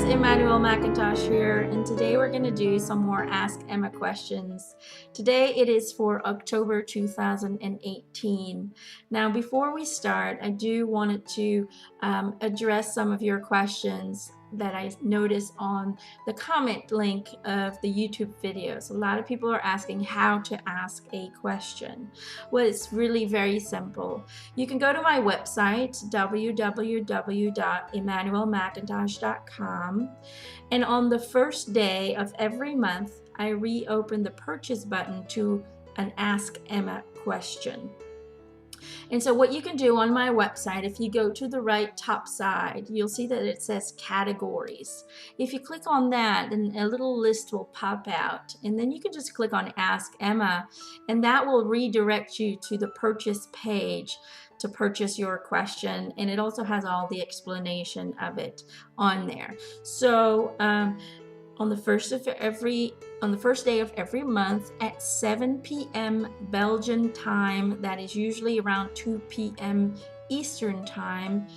Emanuelle McIntosh here, and today we're going to do some more Ask Emma questions. Today it is for October 2018. Now, before we start, I do want to address some of your questions that I noticed on the comment link of the YouTube videos. A lot of people are asking how to ask a question. Well, it's really very simple. You can go to my website, www.emanuellemcintosh.com, and on the first day of every month, I reopen the purchase button to an Ask Emma question. And so what you can do on my website, if you go to the right top side, you'll see that it says categories. If you click on that, then a little list will pop out, and then you can just click on Ask Emma, and that will redirect you to the purchase page to purchase your question, and it also has all the explanation of it on there. So on the first day of every month at 7 p.m. Belgian time, that is usually around 2 p.m. Eastern time,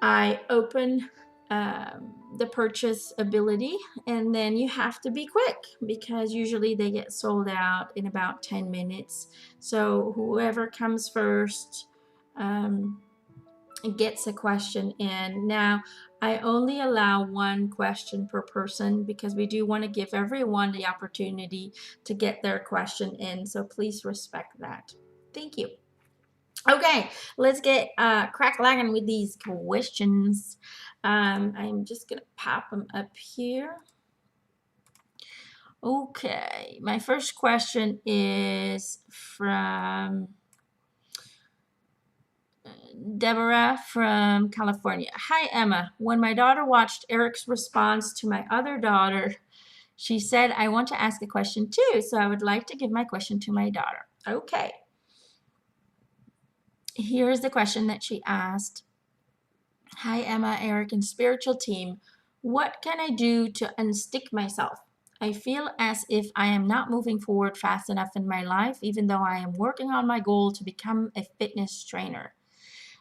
I open the purchase ability, and then you have to be quick because usually they get sold out in about 10 minutes. So whoever comes first gets a question in. Now, I only allow one question per person because we do want to give everyone the opportunity to get their question in. So please respect that. Thank you. Okay, let's get crack-lagging with these questions. I'm just going to pop them up here. Okay, my first question is from Deborah from California. Hi, Emma. When my daughter watched Eric's response to my other daughter, she said, I want to ask a question too, so I would like to give my question to my daughter. Okay. Here's the question that she asked. Hi, Emma, Eric, and spiritual team. What can I do to unstick myself? I feel as if I am not moving forward fast enough in my life, even though I am working on my goal to become a fitness trainer.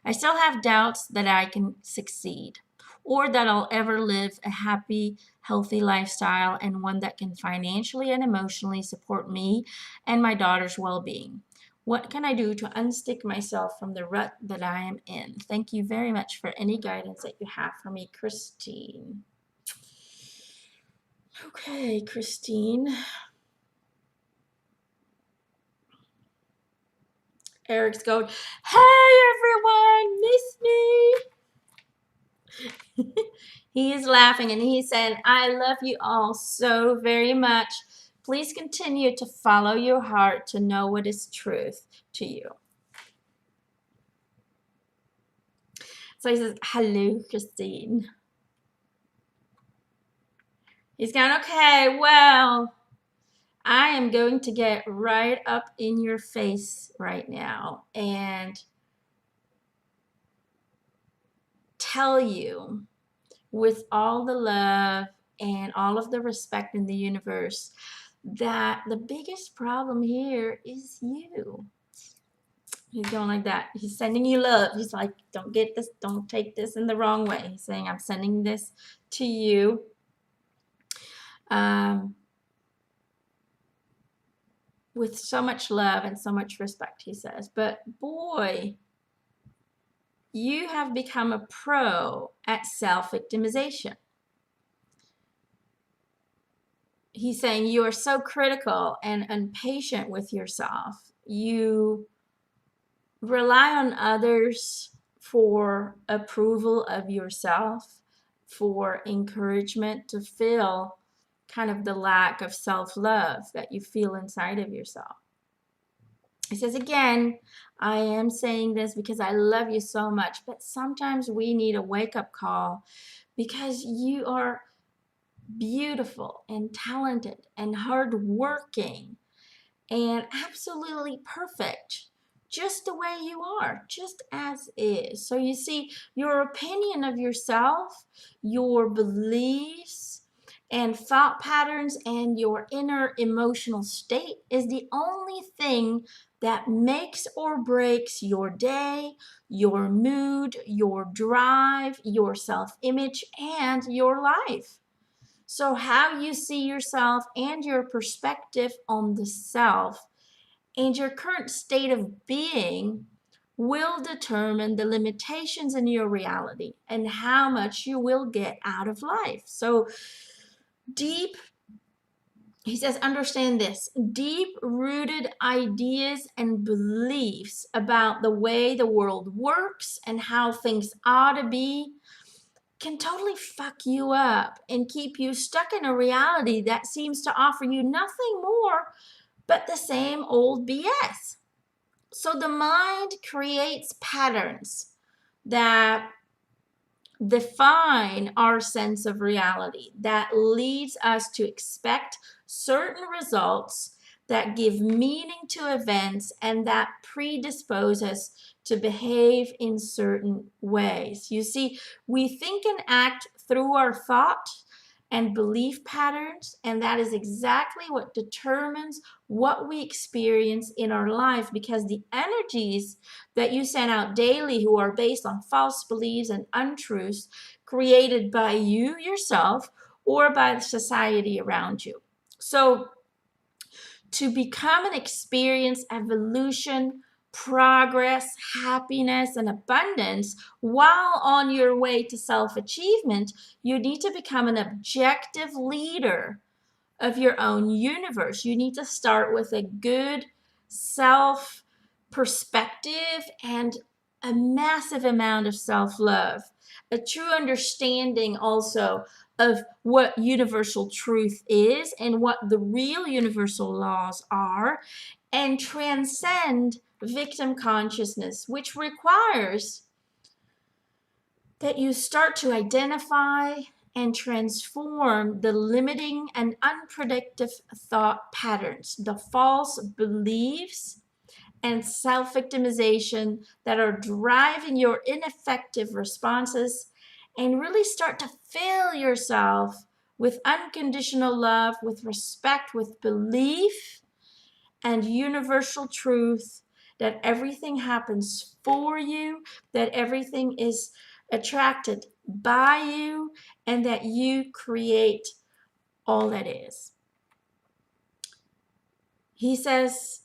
I still have doubts that I can succeed or that I'll ever live a happy, healthy lifestyle and one that can financially and emotionally support me and my daughter's well-being. What can I do to unstick myself from the rut that I am in? Thank you very much for any guidance that you have for me, Christine. Okay, Christine. Eric's going, hey everyone, miss me. He is laughing and he said, I love you all so very much. Please continue to follow your heart to know what is truth to you. So he says, hello, Christine. He's going, okay, well, I am going to get right up in your face right now and tell you with all the love and all of the respect in the universe that the biggest problem here is you. He's going like that. He's sending you love. He's like, don't get this, don't take this in the wrong way. He's saying, I'm sending this to you. With so much love and so much respect, he says. But boy, you have become a pro at self-victimization. He's saying you are so critical and impatient with yourself. You rely on others for approval of yourself, for encouragement to fill kind of the lack of self-love that you feel inside of yourself. He says, again, I am saying this because I love you so much, but sometimes we need a wake-up call because you are beautiful and talented and hardworking and absolutely perfect, just the way you are, just as is. So you see, your opinion of yourself, your beliefs, and thought patterns and your inner emotional state is the only thing that makes or breaks your day, your mood, your drive, your self-image, and your life. So how you see yourself and your perspective on the self and your current state of being will determine the limitations in your reality and how much you will get out of life. So deep, he says, understand this, deep-rooted ideas and beliefs about the way the world works and how things ought to be can totally fuck you up and keep you stuck in a reality that seems to offer you nothing more but the same old BS. So the mind creates patterns that define our sense of reality, that leads us to expect certain results, that give meaning to events, and that predispose us to behave in certain ways. You see, we think and act through our thought and belief patterns, and that is exactly what determines what we experience in our life, because the energies that you send out daily who are based on false beliefs and untruths created by you yourself or by the society around you. So to become and experience evolution, progress, happiness, and abundance while on your way to self-achievement, you need to become an objective leader of your own universe. You need to start with a good self perspective and a massive amount of self-love, a true understanding also of what universal truth is and what the real universal laws are, and transcend victim consciousness, which requires that you start to identify and transform the limiting and unpredictable thought patterns, the false beliefs and self-victimization that are driving your ineffective responses, and really start to fill yourself with unconditional love, with respect, with belief and universal truth that everything happens for you, that everything is attracted by you, and that you create all that is. He says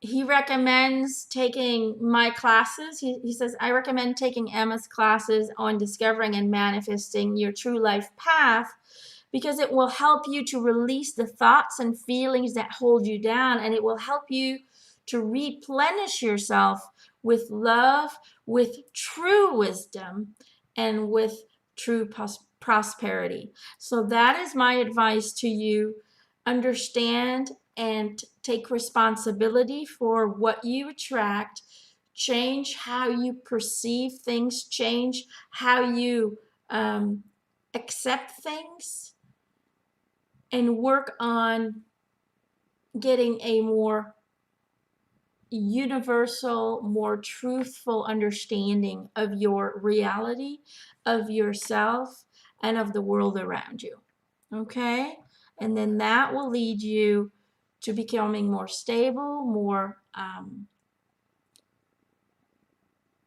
he recommends taking my classes. He says, I recommend taking Emma's classes on discovering and manifesting your true life path, because it will help you to release the thoughts and feelings that hold you down, and it will help you to replenish yourself with love, with true wisdom, and with true prosperity. So that is my advice to you. Understand and take responsibility for what you attract. Change how you perceive things. Change how you accept things, and work on getting a more universal, more truthful understanding of your reality, of yourself, and of the world around you. Okay? And then that will lead you to becoming more stable,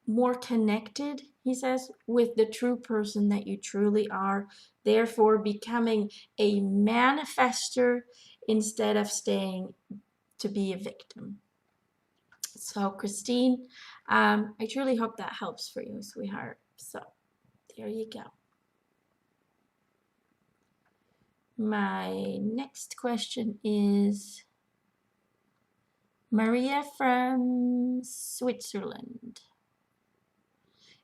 more connected, he says, with the true person that you truly are, therefore becoming a manifester instead of staying to be a victim. So Christine, I truly hope that helps for you, sweetheart. So there you go. My next question is Maria from Switzerland.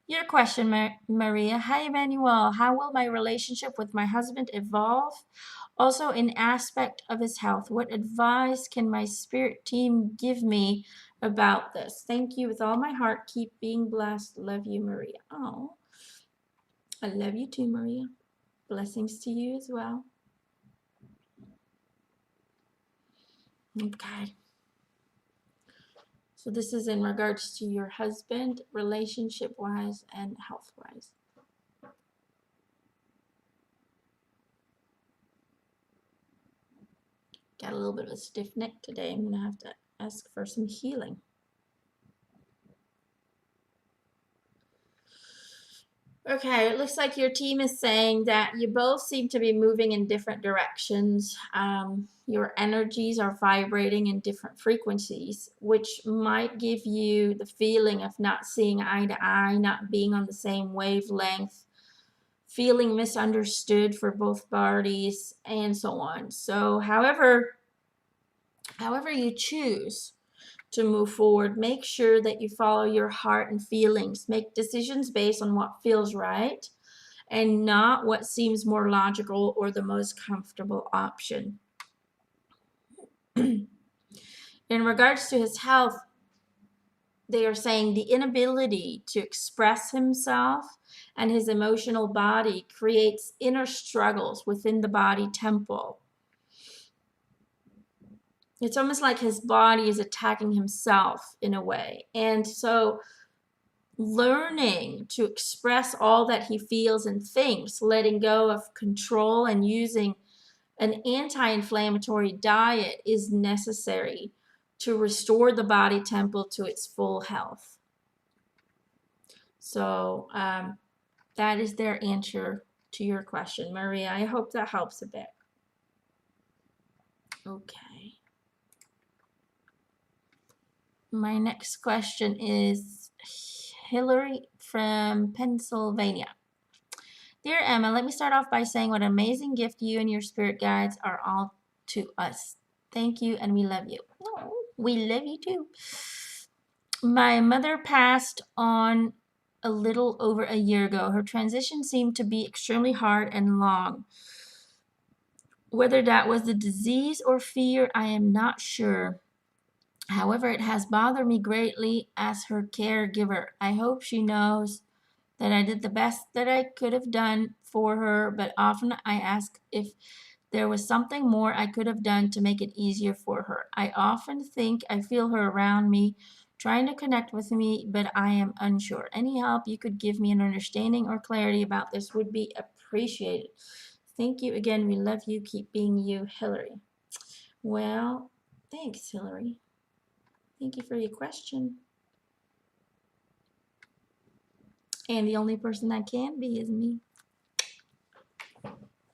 Your question, Maria. Hi, Emanuelle. How will my relationship with my husband evolve? Also, in aspect of his health, what advice can my spirit team give me about this? Thank you with all my heart. Keep being blessed. Love you, Maria. Oh, I love you too, Maria. Blessings to you as well. Okay. So this is in regards to your husband, relationship-wise and health-wise. Got a little bit of a stiff neck today. I'm going to have to ask for some healing. Okay, it looks like your team is saying that you both seem to be moving in different directions. Your energies are vibrating in different frequencies, which might give you the feeling of not seeing eye to eye, not being on the same wavelength, feeling misunderstood for both parties, and so on. So, however you choose to move forward, make sure that you follow your heart and feelings. Make decisions based on what feels right and not what seems more logical or the most comfortable option. In regards to his health, they are saying the inability to express himself and his emotional body creates inner struggles within the body temple. It's almost like his body is attacking himself in a way. And so learning to express all that he feels and thinks, letting go of control and using an anti-inflammatory diet is necessary to restore the body temple to its full health. So that is their answer to your question, Maria. I hope that helps a bit. Okay. My next question is Hillary from Pennsylvania. Dear Emma, let me start off by saying what an amazing gift you and your spirit guides are all to us. Thank you, and we love you. Oh, we love you too. My mother passed on a little over a year ago. Her transition seemed to be extremely hard and long. Whether that was the disease or fear, I am not sure. However, it has bothered me greatly as her caregiver. I hope she knows that I did the best that I could have done for her, but often I ask if there was something more I could have done to make it easier for her. I often think I feel her around me, trying to connect with me, but I am unsure. Any help you could give me an understanding or clarity about this would be appreciated. Thank you again. We love you. Keep being you, Hillary. Well, thanks, Hillary. Thank you for your question. And the only person that can be is me.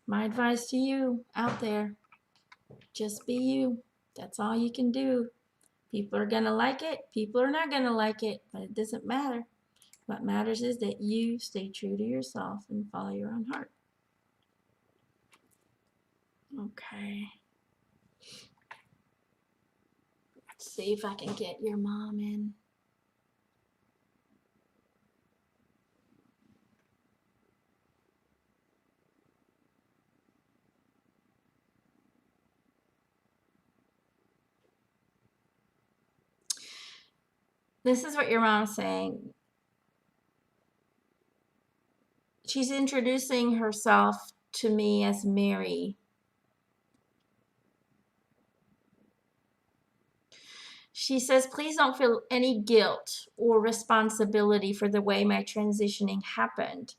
My advice to you out there, just be you. That's all you can do. People are going to like it. People are not going to like it, but it doesn't matter. What matters is that you stay true to yourself and follow your own heart. Okay. Let's see if I can get your mom in. This is what your mom's saying. She's introducing herself to me as Mary. She says, please don't feel any guilt or responsibility for the way my transitioning happened.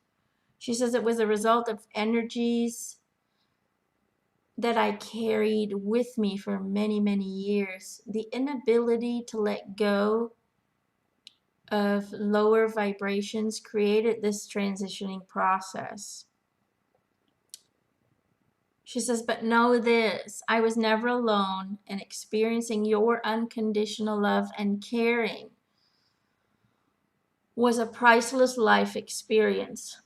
She says it was a result of energies that I carried with me for many, many years. The inability to let go of lower vibrations created this transitioning process. She says, but know this, I was never alone, and experiencing your unconditional love and caring was a priceless life experience.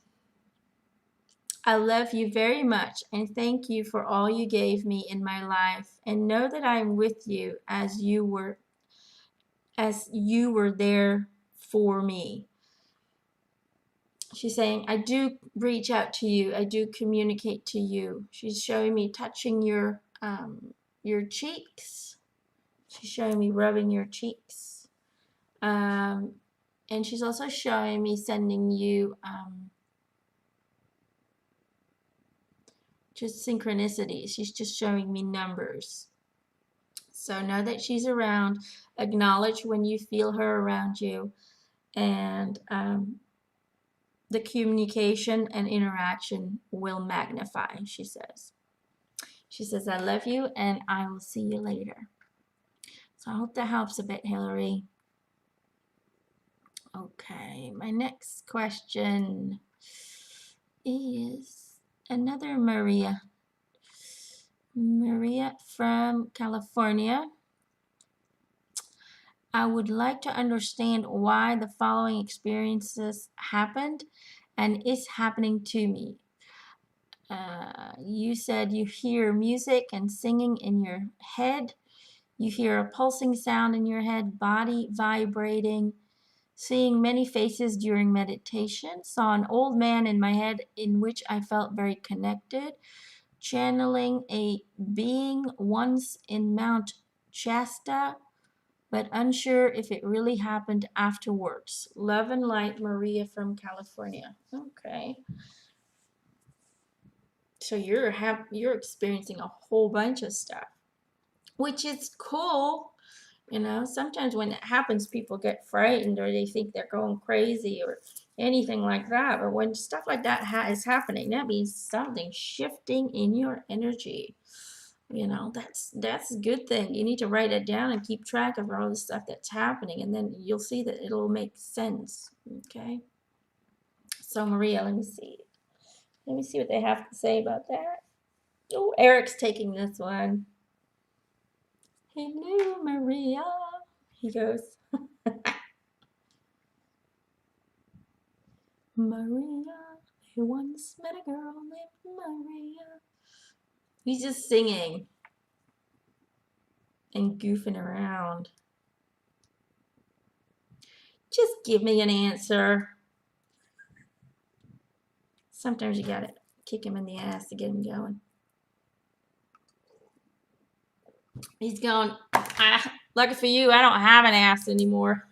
I love you very much and thank you for all you gave me in my life, and know that I am with you as you were there for me. She's saying, I do reach out to you. I do communicate to you. She's showing me touching your cheeks. She's showing me rubbing your cheeks. And she's also showing me sending you just synchronicities. She's just showing me numbers. So know that she's around. Acknowledge when you feel her around you. And the communication and interaction will magnify, she says. She says, I love you and I will see you later. So I hope that helps a bit, Hillary. Okay, my next question is another Maria. Maria from California. I would like to understand why the following experiences happened and is happening to me. You said you hear music and singing in your head. You hear a pulsing sound in your head, body vibrating, seeing many faces during meditation, saw an old man in my head in which I felt very connected, channeling a being once in Mount Shasta, but unsure if it really happened afterwards. Love and light, Maria from California. Okay. So you're experiencing a whole bunch of stuff, which is cool. You know, sometimes when it happens, people get frightened or they think they're going crazy or anything like that. But when stuff like that is happening, that means something shifting in your energy. You know, that's a good thing. You need to write it down and keep track of all the stuff that's happening, and then you'll see that it'll make sense. Okay. So Maria, let me see. Let me see what they have to say about that. Oh, Eric's taking this one. Hello, Maria. He goes, Maria, I once met a girl named Maria. He's just singing and goofing around. Just give me an answer. Sometimes you gotta kick him in the ass to get him going. He's going, lucky for you, I don't have an ass anymore.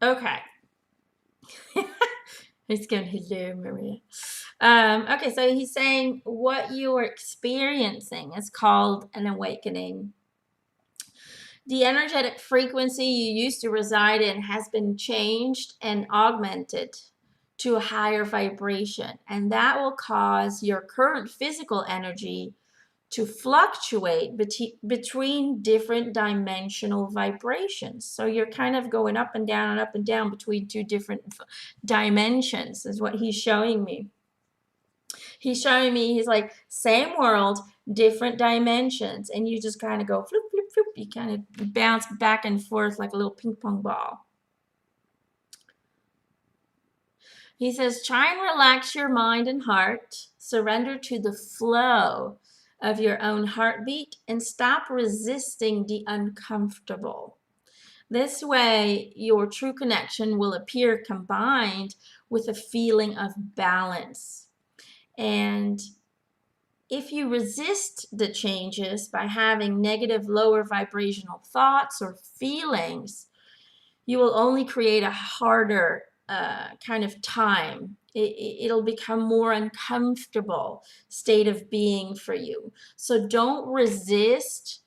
Okay. He's going, hello, Maria. Okay, so he's saying what you are experiencing is called an awakening. The energetic frequency you used to reside in has been changed and augmented to a higher vibration, and that will cause your current physical energy to fluctuate between different dimensional vibrations. So you're kind of going up and down between two different dimensions is what he's showing me. He's showing me, he's like, same world, different dimensions. And you just kind of go floop, floop, floop. You kind of bounce back and forth like a little ping pong ball. He says, try and relax your mind and heart. Surrender to the flow of your own heartbeat and stop resisting the uncomfortable. This way, your true connection will appear combined with a feeling of balance. And if you resist the changes by having negative, lower vibrational thoughts or feelings, you will only create a harder kind of time. It'll become more uncomfortable state of being for you. So don't resist,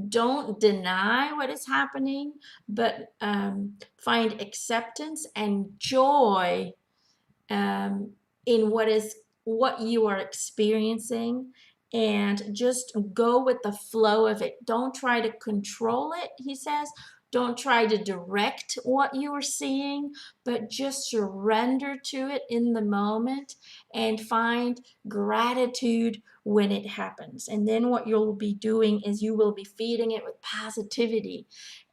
don't deny what is happening, but find acceptance and joy in what you are experiencing, and just go with the flow of it. Don't try to control it, he says. Don't try to direct what you are seeing, but just surrender to it in the moment and find gratitude when it happens. And then what you'll be doing is you will be feeding it with positivity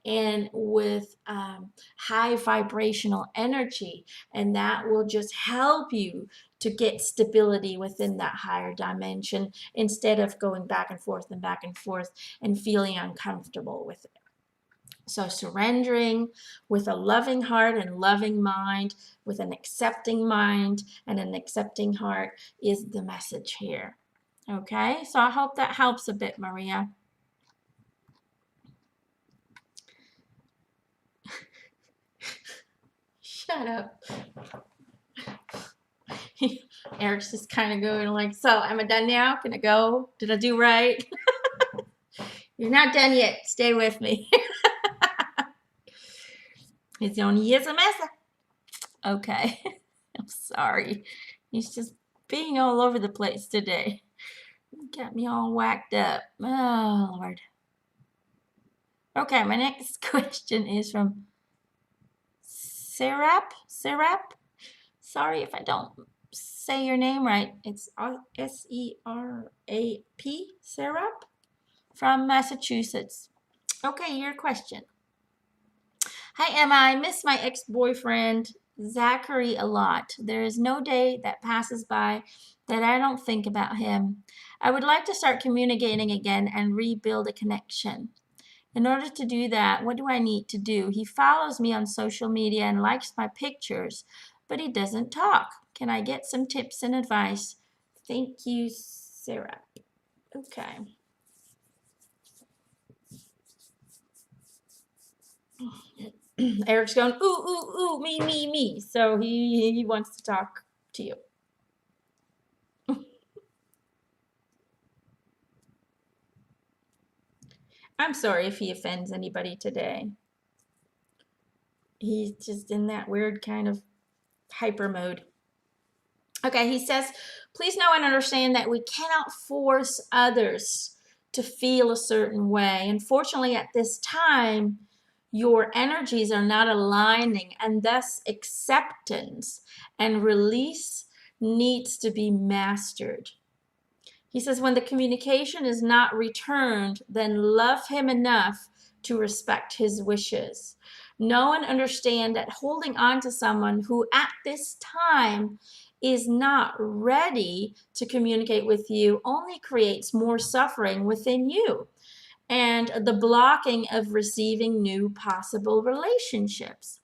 and with high vibrational energy, and that will just help you to get stability within that higher dimension instead of going back and forth and feeling uncomfortable with it. So surrendering with a loving heart and loving mind, with an accepting mind and an accepting heart is the message here. Okay, so I hope that helps a bit, Maria. Shut up. Eric's just kind of going like, so am I done now? Can I go? Did I do right? You're not done yet. Stay with me. It's only yes a mess. Okay. I'm sorry. He's just being all over the place today. Got me all whacked up. Oh, Lord. Okay, my next question is from Serap. Sorry if I don't say your name right. It's S-E-R-A-P, Serap, from Massachusetts. Okay, your question. Hi, Emma. I miss my ex-boyfriend, Zachary, a lot. There is no day that passes by that I don't think about him. I would like to start communicating again and rebuild a connection. In order to do that, what do I need to do? He follows me on social media and likes my pictures, but he doesn't talk. Can I get some tips and advice? Thank you, Sarah. Okay. Eric's going, ooh, ooh, ooh, me. So he wants to talk to you. I'm sorry if he offends anybody today. He's just in that weird kind of hyper mode. Okay, he says, please know and understand that we cannot force others to feel a certain way. Unfortunately, at this time, your energies are not aligning, and thus acceptance and release needs to be mastered. He says, when the communication is not returned, then love him enough to respect his wishes. Know and understand that holding on to someone who at this time is not ready to communicate with you only creates more suffering within you and the blocking of receiving new possible relationships.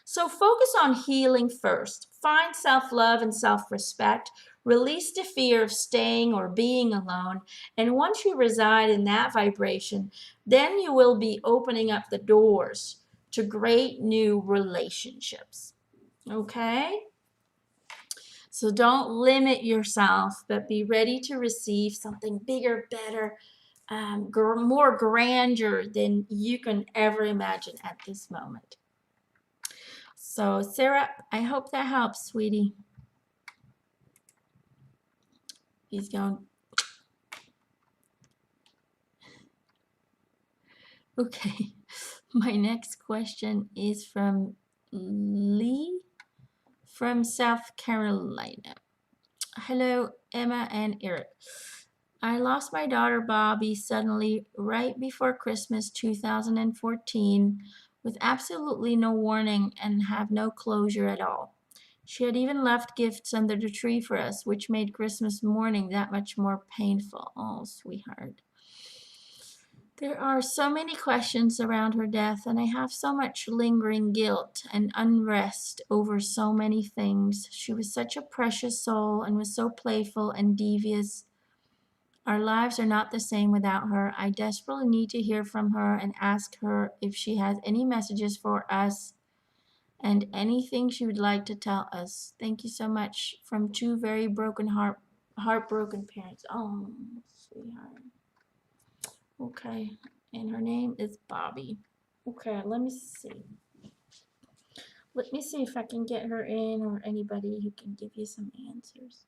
So focus on healing first. Find self-love and self-respect. Release the fear of staying or being alone. And once you reside in that vibration, then you will be opening up the doors to great new relationships. Okay? So don't limit yourself, but be ready to receive something bigger, better, more grandeur than you can ever imagine at this moment. So, Sarah, I hope that helps, sweetie. He's going. Okay. My next question is from Lee from South Carolina. Hello, Emma and Eric. I lost my daughter Bobby suddenly right before Christmas 2014 with absolutely no warning and have no closure at all. She had even left gifts under the tree for us, which made Christmas morning that much more painful. Oh, sweetheart. There are so many questions around her death, and I have so much lingering guilt and unrest over so many things. She was such a precious soul and was so playful and devious. Our lives are not the same without her. I desperately need to hear from her and ask her if she has any messages for us and anything she would like to tell us. Thank you so much from two very heartbroken parents. Oh, sweetheart. Okay, and her name is Bobby. Okay, let me see. Let me see if I can get her in or anybody who can give you some answers.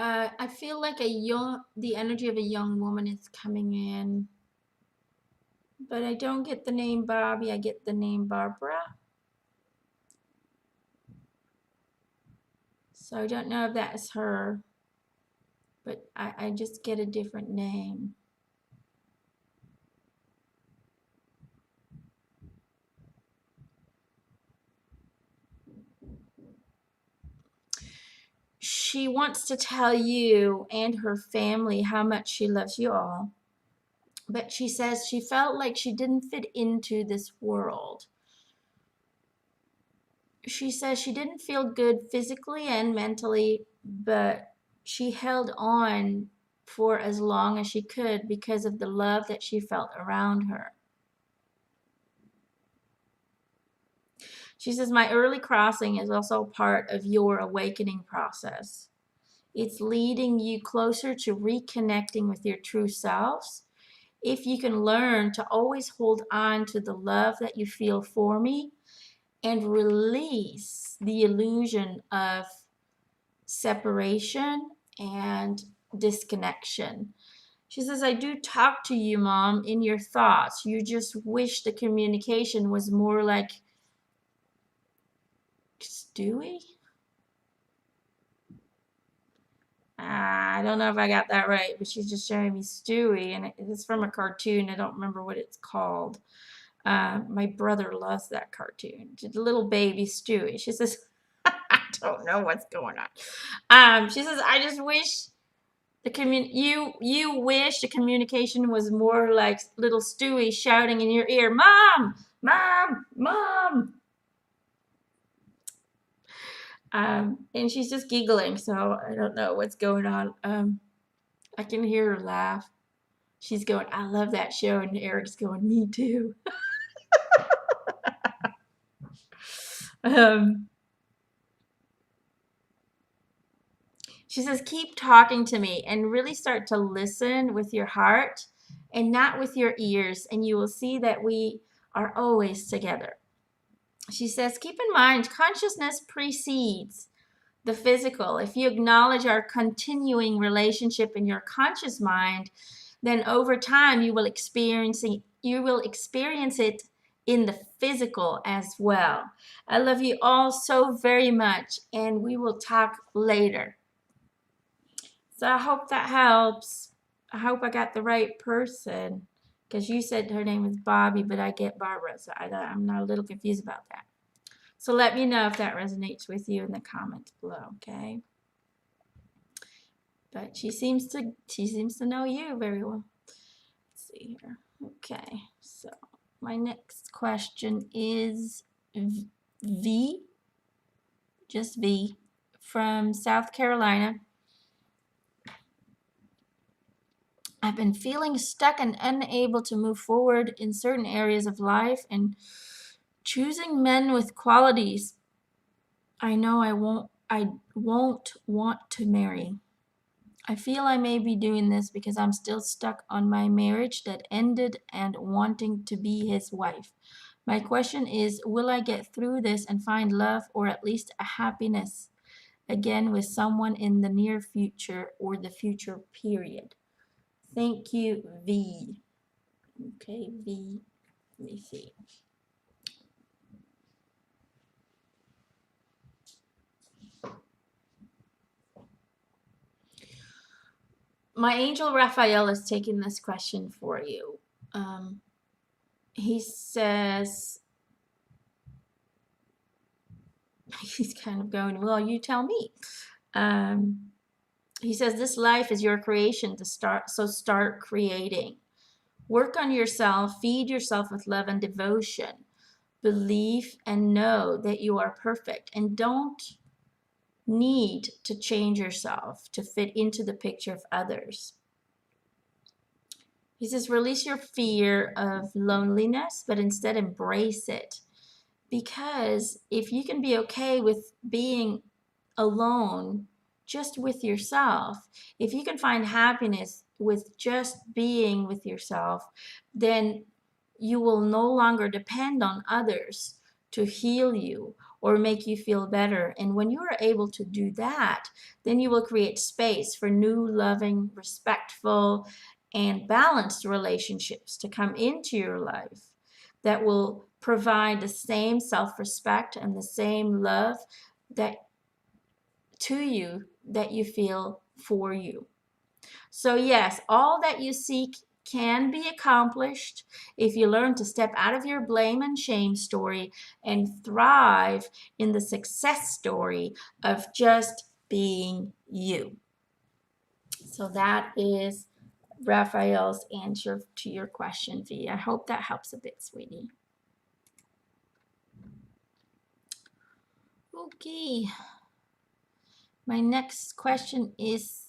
I feel like the energy of a young woman is coming in, but I don't get the name Bobby. I get the name Barbara. So I don't know if that's her, but I just get a different name. She wants to tell you and her family how much she loves you all, but she says she felt like she didn't fit into this world. She says she didn't feel good physically and mentally, but she held on for as long as she could because of the love that she felt around her. She says, my early crossing is also part of your awakening process. It's leading you closer to reconnecting with your true selves. if you can learn to always hold on to the love that you feel for me and release the illusion of separation and disconnection. She says, I do talk to you, Mom, in your thoughts. You just wish the communication was more like Stewie? I don't know if I got that right, but she's just showing me Stewie, and it's from a cartoon. I don't remember what it's called. My brother loves that cartoon. Just a little baby Stewie. She says, I don't know what's going on. She says, I just wish you wish the communication was more like little Stewie shouting in your ear, Mom, Mom, Mom. And she's just giggling, so I don't know what's going on. I can hear her laugh. She's going, I love that show, and Eric's going, me too. She says, keep talking to me and really start to listen with your heart and not with your ears, and you will see that we are always together. She says, keep in mind, consciousness precedes the physical. If you acknowledge our continuing relationship in your conscious mind, then over time you will experience it in the physical as well. I love you all so very much, and we will talk later. So I hope that helps. I hope I got the right person, because you said her name is Bobby, but I get Barbara, so I'm not a little confused about that. So let me know if that resonates with you in the comments below, okay? But she seems to know you very well. Let's see here. Okay, so my next question is V, just V, from South Carolina. I've been feeling stuck and unable to move forward in certain areas of life and choosing men with qualities I know I won't want to marry. I feel I may be doing this because I'm still stuck on my marriage that ended and wanting to be his wife. My question is, will I get through this and find love or at least a happiness again with someone in the near future or the future period? Thank you, V. Okay, V. Let me see. My angel Raphael is taking this question for you. He says, he's kind of going, well, you tell me. He says, this life is your creation to start, so start creating. Work on yourself, feed yourself with love and devotion. Believe and know that you are perfect and don't need to change yourself to fit into the picture of others. He says, release your fear of loneliness, but instead embrace it. Because if you can be okay with being alone, just with yourself, if you can find happiness with just being with yourself, then you will no longer depend on others to heal you or make you feel better. And when you are able to do that, then you will create space for new, loving, respectful, and balanced relationships to come into your life that will provide the same self-respect and the same love that to you that you feel for you. So yes, all that you seek can be accomplished if you learn to step out of your blame and shame story and thrive in the success story of just being you. So that is Raphael's answer to your question, V. I hope that helps a bit, sweetie. Okay. My next question is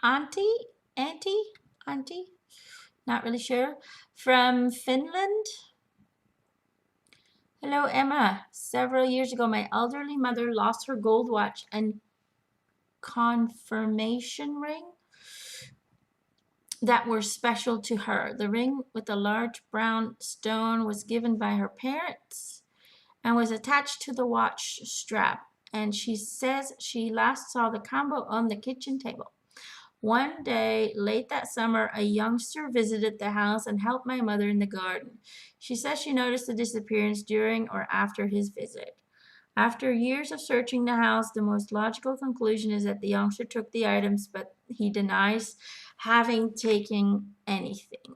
Auntie, not really sure, from Finland. Hello, Emma. Several years ago, my elderly mother lost her gold watch and confirmation ring. that were special to her. The ring with a large brown stone was given by her parents and was attached to the watch strap. And she says she last saw the combo on the kitchen table. One day, late that summer, a youngster visited the house and helped my mother in the garden. She says she noticed the disappearance during or after his visit. After years of searching the house, the most logical conclusion is that the youngster took the items, but he denies having taken anything.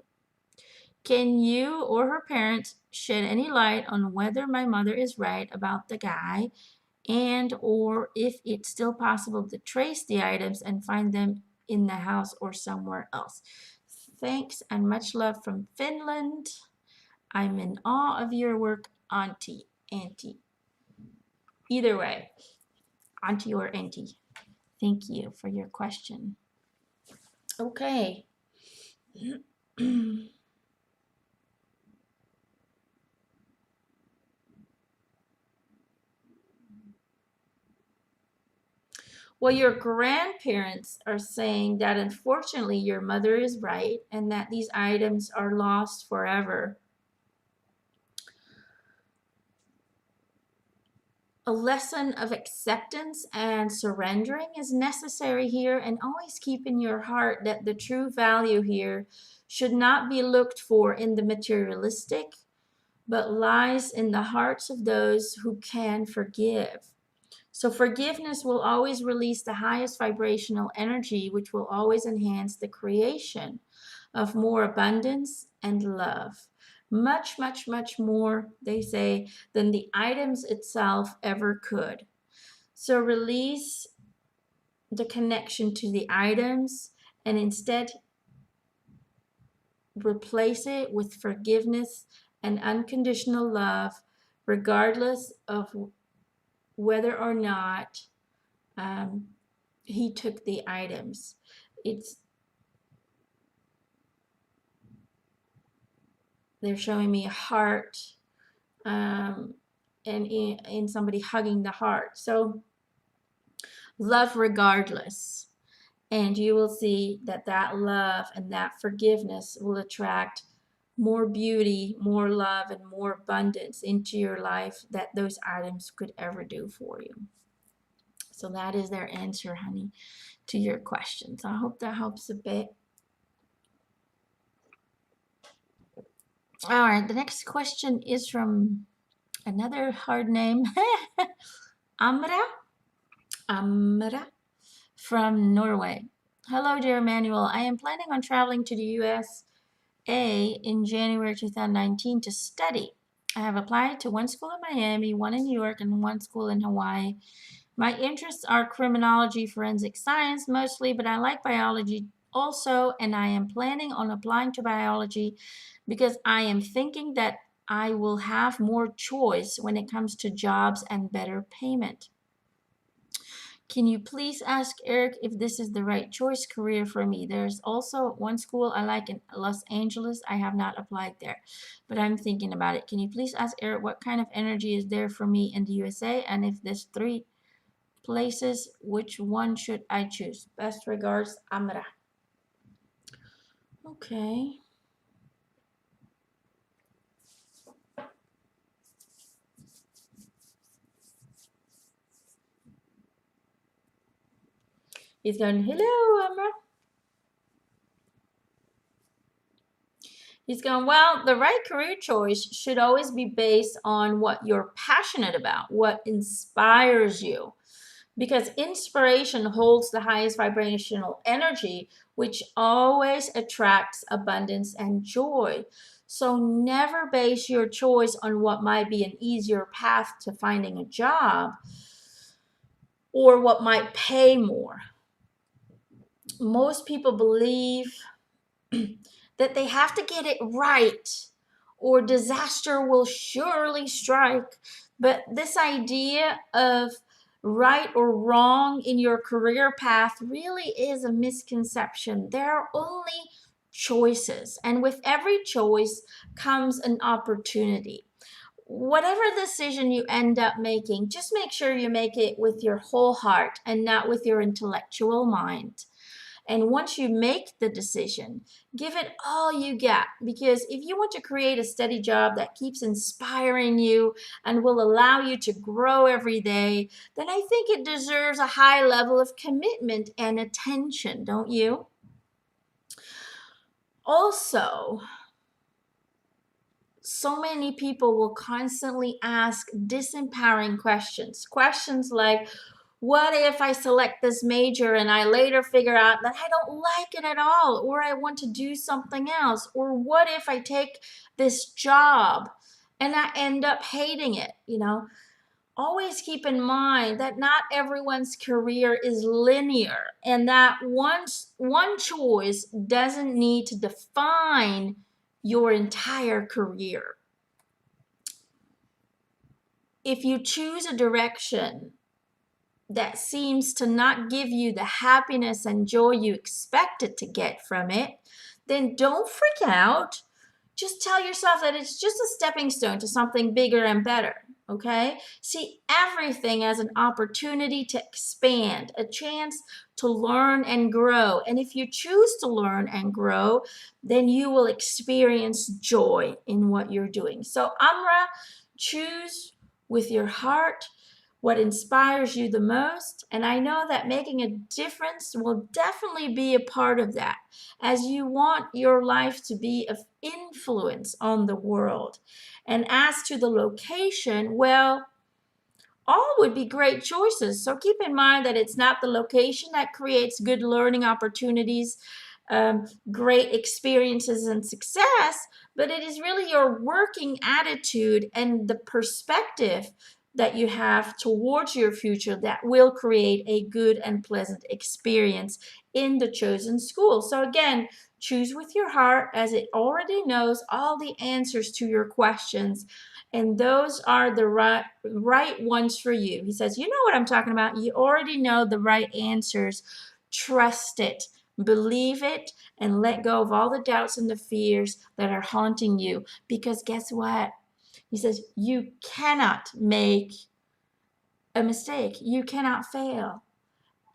Can you or her parents shed any light on whether my mother is right about the guy and or if it's still possible to trace the items and find them in the house or somewhere else? Thanks and much love from Finland. I'm in awe of your work, Auntie. Either way, Auntie or Auntie. Thank you for your question. Okay. Well, your grandparents are saying that unfortunately your mother is right and that these items are lost forever. A lesson of acceptance and surrendering is necessary here, and always keep in your heart that the true value here should not be looked for in the materialistic, but lies in the hearts of those who can forgive. So forgiveness will always release the highest vibrational energy, which will always enhance the creation of more abundance and love. Much, much, much more, they say, than the items itself ever could. So release the connection to the items and instead replace it with forgiveness and unconditional love, regardless of whether or not he took the items. They're showing me a heart, and in somebody hugging the heart. So love regardless, and you will see that that love and that forgiveness will attract more beauty, more love, and more abundance into your life that those items could ever do for you. So that is their answer, honey, to your questions. I hope that helps a bit. All right, the next question is from another hard name, Amra from Norway. Hello, dear Emanuelle. I am planning on traveling to the USA in January 2019 to study. I have applied to one school in Miami, one in New York, and one school in Hawaii. My interests are criminology, forensic science mostly, but I like biology also, and I am planning on applying to biology because I am thinking that I will have more choice when it comes to jobs and better payment. Can you please ask Eric if this is the right choice career for me? There's also one school I like in Los Angeles. I have not applied there, but I'm thinking about it. Can you please ask Eric what kind of energy is there for me in the USA? And if there's 3 places, which one should I choose? Best regards, Amra. Okay. He's going, hello, Amra. He's going, well, the right career choice should always be based on what you're passionate about, what inspires you. Because inspiration holds the highest vibrational energy, which always attracts abundance and joy. So never base your choice on what might be an easier path to finding a job or what might pay more. Most people believe that they have to get it right or disaster will surely strike. But this idea of right or wrong in your career path really is a misconception. There are only choices, and with every choice comes an opportunity. Whatever decision you end up making, just make sure you make it with your whole heart and not with your intellectual mind. And once you make the decision, give it all you got. Because if you want to create a steady job that keeps inspiring you and will allow you to grow every day, then I think it deserves a high level of commitment and attention, don't you? Also, so many people will constantly ask disempowering questions. Questions like, what if I select this major and I later figure out that I don't like it at all, or I want to do something else? Or what if I take this job and I end up hating it? Always keep in mind that not everyone's career is linear, and that one choice doesn't need to define your entire career. If you choose a direction that seems to not give you the happiness and joy you expected to get from it, then don't freak out. Just tell yourself that it's just a stepping stone to something bigger and better. Okay? See everything as an opportunity to expand, a chance to learn and grow. And if you choose to learn and grow, then you will experience joy in what you're doing. So, Amra, choose with your heart what inspires you the most. And I know that making a difference will definitely be a part of that, as you want your life to be of influence on the world. And as to the location, well, all would be great choices. So keep in mind that it's not the location that creates good learning opportunities, great experiences, and success, but it is really your working attitude and the perspective that you have towards your future that will create a good and pleasant experience in the chosen school. So again, choose with your heart, as it already knows all the answers to your questions, and those are the right ones for you. He says, you know what I'm talking about. You already know the right answers. Trust it, believe it, and let go of all the doubts and the fears that are haunting you. Because guess what? He says, you cannot make a mistake. You cannot fail.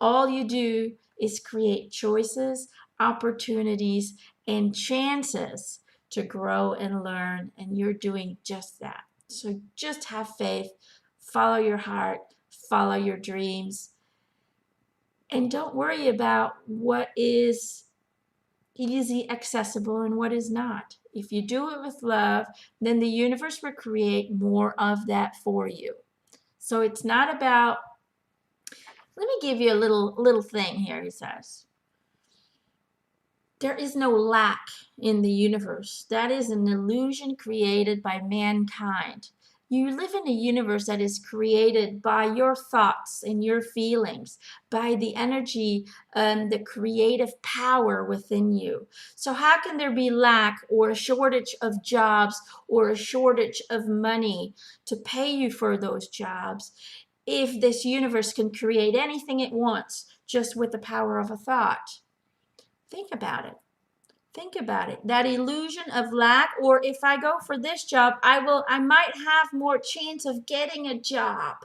All you do is create choices, opportunities, and chances to grow and learn, and you're doing just that. So just have faith, follow your heart, follow your dreams, and don't worry about what is easy, accessible, and what is not. If you do it with love, then the universe will create more of that for you. So it's not about, let me give you a little thing here, he says. There is no lack in the universe. That is an illusion created by mankind. You live in a universe that is created by your thoughts and your feelings, by the energy and the creative power within you. So how can there be lack or a shortage of jobs or a shortage of money to pay you for those jobs if this universe can create anything it wants just with the power of a thought? Think about it. Think about it. That illusion of lack, or if I go for this job, I might have more chance of getting a job.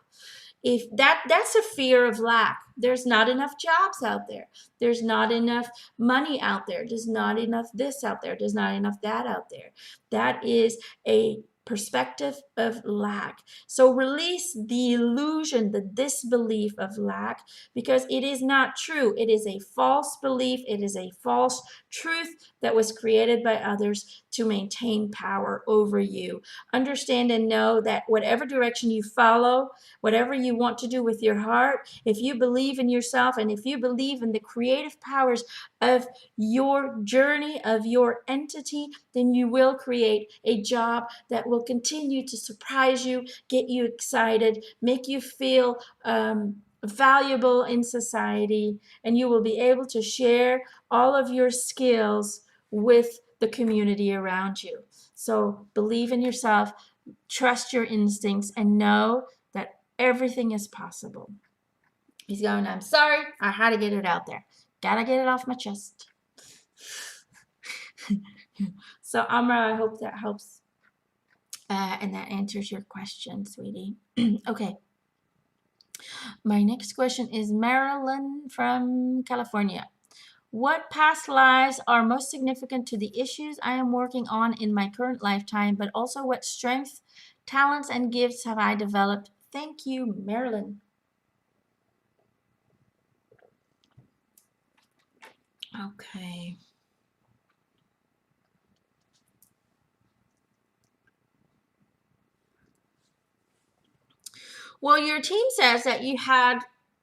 If that's a fear of lack. There's not enough jobs out there. There's not enough money out there. There's not enough this out there. There's not enough that out there. That is a perspective of lack. So release the illusion, the disbelief of lack, because it is not true. It is a false belief. It is a false truth that was created by others to maintain power over you. Understand and know that whatever direction you follow, whatever you want to do with your heart, if you believe in yourself and if you believe in the creative powers of your journey, of your entity, then you will create a job that will continue to surprise you, get you excited, make you feel valuable in society, and you will be able to share all of your skills with the community around you. So believe in yourself, trust your instincts, and know that everything is possible. He's going, I'm sorry, I had to get it out there. Gotta get it off my chest. So Amra, I hope that helps and that answers your question, sweetie. Okay. My next question is Marilyn from California. What past lives are most significant to the issues I am working on in my current lifetime, but also what strengths, talents, and gifts have I developed? Thank you, Marilyn. Okay. Well, your team says that you had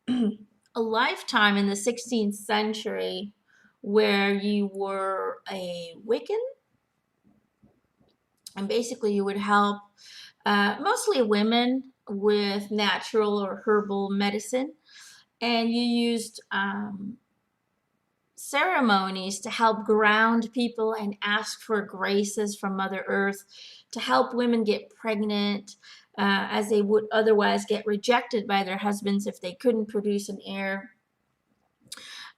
a lifetime in the 16th century where you were a Wiccan, and basically you would help mostly women with natural or herbal medicine, and you used ceremonies to help ground people and ask for graces from Mother Earth to help women get pregnant, as they would otherwise get rejected by their husbands if they couldn't produce an heir.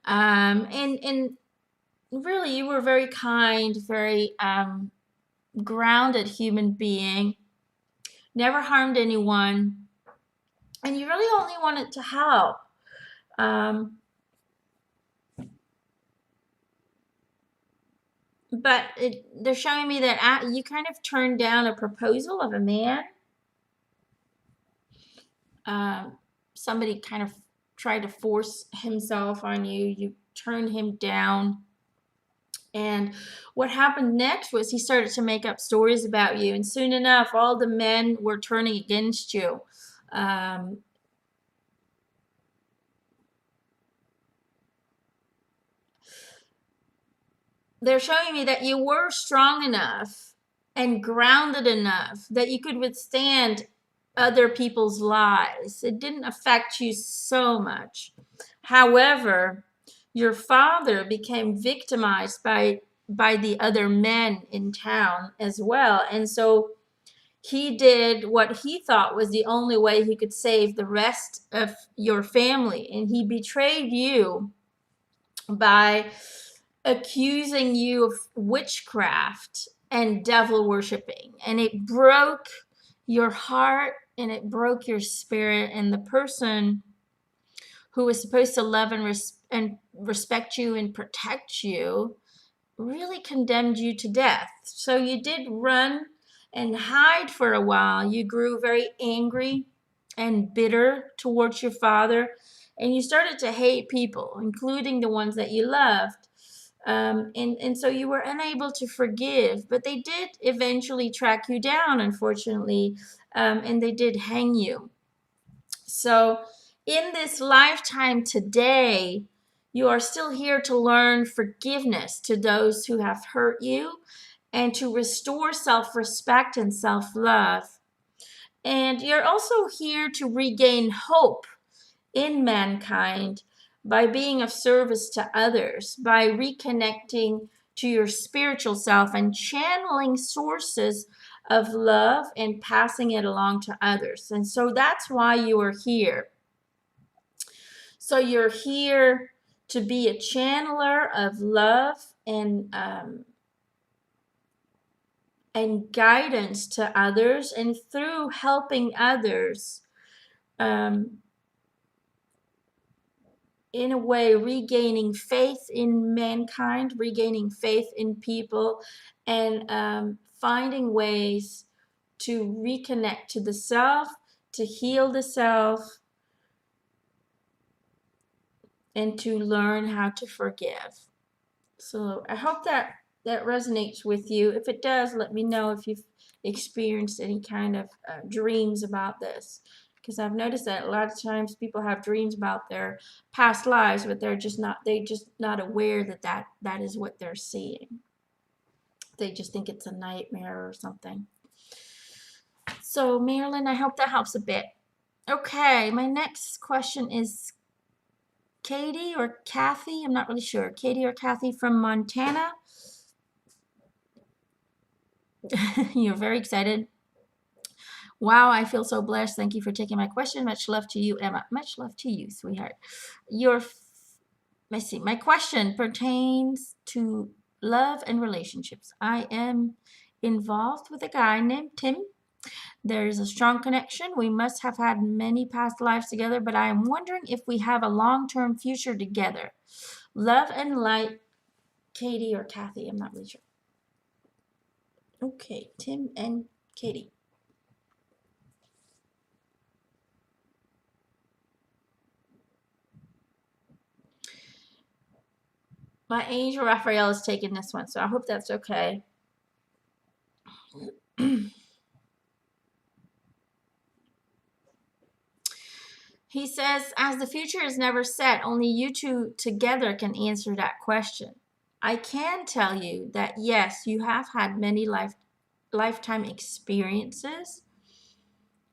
And really, you were very kind, very grounded human being, never harmed anyone, and you really only wanted to help. But they're showing me that you kind of turned down a proposal of a man. Somebody kind of tried to force himself on you. You turned him down. And what happened next was he started to make up stories about you. And soon enough, all the men were turning against you. They're showing me that you were strong enough and grounded enough that you could withstand other people's lies. It didn't affect you so much. However, your father became victimized by the other men in town as well. And so he did what he thought was the only way he could save the rest of your family. And he betrayed you by accusing you of witchcraft and devil worshiping. And it broke your heart and it broke your spirit. And the person who was supposed to love and respect you and protect you really condemned you to death. So you did run and hide for a while. You grew very angry and bitter towards your father, and you started to hate people, including the ones that you loved. And so you were unable to forgive, but they did eventually track you down, unfortunately, and they did hang you. So in this lifetime today, you are still here to learn forgiveness to those who have hurt you and to restore self-respect and self-love. And you're also here to regain hope in mankind by being of service to others, by reconnecting to your spiritual self and channeling sources of love and passing it along to others. And so that's why you are here. So you're here to be a channeler of love and guidance to others, and through helping others, in a way, regaining faith in mankind, regaining faith in people, and finding ways to reconnect to the self, to heal the self, and to learn how to forgive. So I hope that resonates with you. If it does, let me know if you've experienced any kind of dreams about this. Because I've noticed that a lot of times people have dreams about their past lives, but they're just not aware that that is what they're seeing. They just think it's a nightmare or something. So Marilyn, I hope that helps a bit. Okay, my next question is Katie or Kathy, I'm not really sure. Katie or Kathy from Montana. You're very excited. Wow, I feel so blessed. Thank you for taking my question. Much love to you, Emma. Much love to you, sweetheart. Let's see. My question pertains to love and relationships. I am involved with a guy named Tim. There is a strong connection. We must have had many past lives together, but I am wondering if we have a long-term future together. Love and light, Katie or Kathy. I'm not really sure. Okay, Tim and Katie. My angel Raphael is taking this one, so I hope that's okay. He says, as the future is never set, only you two together can answer that question. I can tell you that yes, you have had many lifetime experiences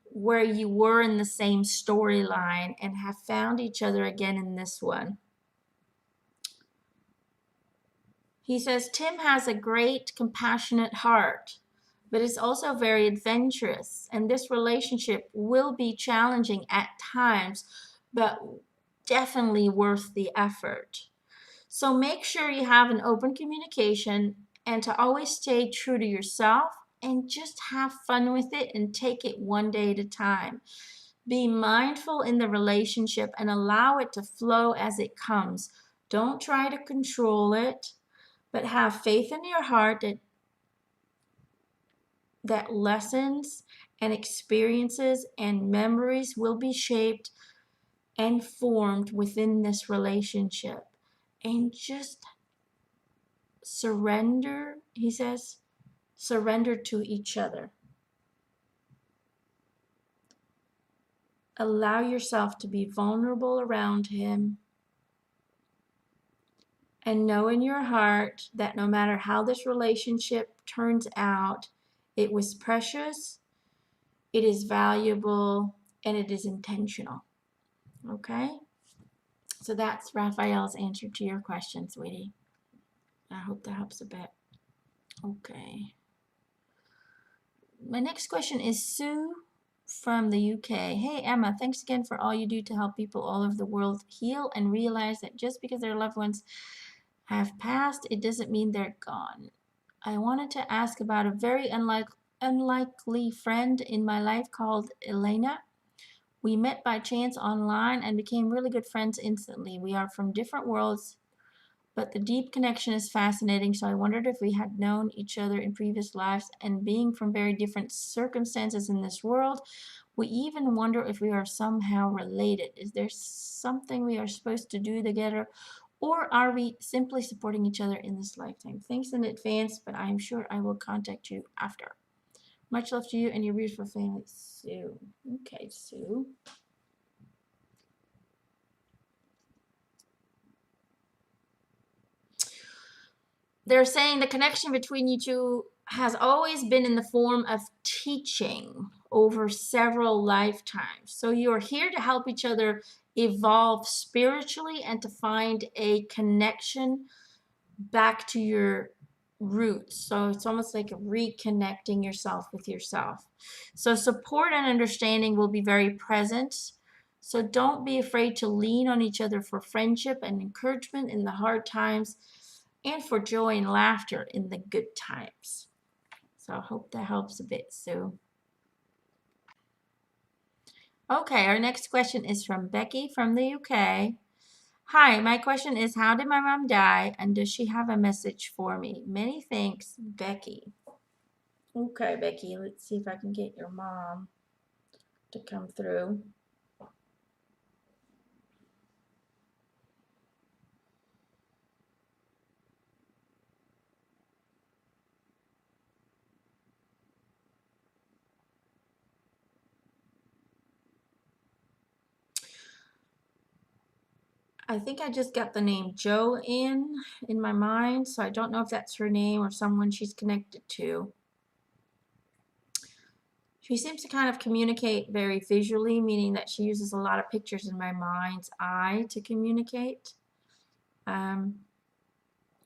where you were in the same storyline and have found each other again in this one. He says, Tim has a great, compassionate heart, but is also very adventurous, and this relationship will be challenging at times, but definitely worth the effort. So make sure you have an open communication and to always stay true to yourself and just have fun with it and take it one day at a time. Be mindful in the relationship and allow it to flow as it comes. Don't try to control it, but have faith in your heart that lessons and experiences and memories will be shaped and formed within this relationship. And just surrender, he says, surrender to each other. Allow yourself to be vulnerable around him. And know in your heart that no matter how this relationship turns out, it was precious, it is valuable, and it is intentional. Okay? So that's Raphael's answer to your question, sweetie. I hope that helps a bit. Okay. My next question is Sue from the UK. Hey, Emma, thanks again for all you do to help people all over the world heal and realize that just because their loved ones have passed, it doesn't mean they're gone. I wanted to ask about a very unlikely friend in my life called Elena. We met by chance online and became really good friends instantly. We are from different worlds, but the deep connection is fascinating, so I wondered if we had known each other in previous lives, and being from very different circumstances in this world, we even wonder if we are somehow related. Is there something we are supposed to do together, or are we simply supporting each other in this lifetime? Thanks in advance, but I'm sure I will contact you after. Much love to you and your beautiful family, Sue. Okay, Sue. They're saying the connection between you two has always been in the form of teaching over several lifetimes. So you're here to help each other evolve spiritually and to find a connection back to your roots. So it's almost like reconnecting yourself with yourself. So support and understanding will be very present. So don't be afraid to lean on each other for friendship and encouragement in the hard times and for joy and laughter in the good times. So I hope that helps a bit, Sue. Okay, our next question is from Becky from the UK. Hi, my question is, how did my mom die, and does she have a message for me? Many thanks, Becky. Okay, Becky, let's see if I can get your mom to come through. I think I just got the name Jo in my mind, so I don't know if that's her name or someone she's connected to. She seems to kind of communicate very visually, meaning that she uses a lot of pictures in my mind's eye to communicate.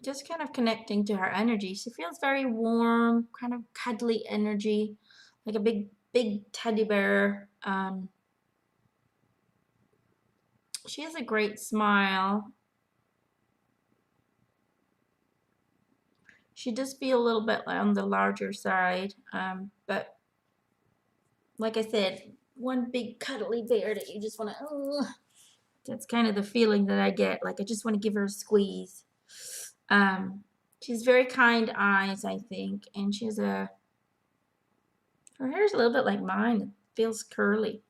Just kind of connecting to her energy. She feels very warm, kind of cuddly energy, like a big teddy bear. She has a great smile. She does feel a little bit on the larger side, but like I said, one big cuddly bear that you just want to That's kind of the feeling that I get. Like I just want to give her a squeeze. She's very kind eyes, I think, and her hair's a little bit like mine. It feels curly.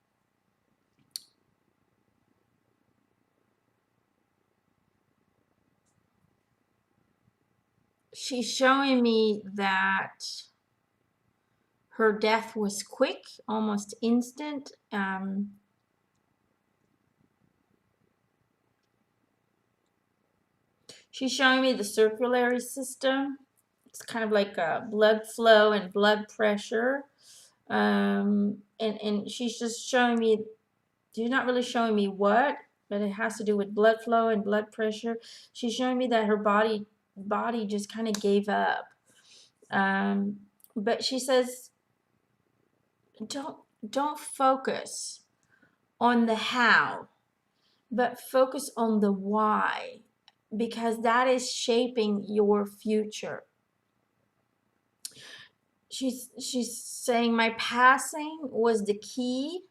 She's showing me that her death was quick, almost instant. She's showing me the circulatory system. It's kind of like blood flow and blood pressure. And she's just showing me, she's not really showing me what, but it has to do with blood flow and blood pressure. She's showing me that her body just kind of gave up. But she says, don't focus on the how, but focus on the why, because that is shaping your future. She's saying my passing was the key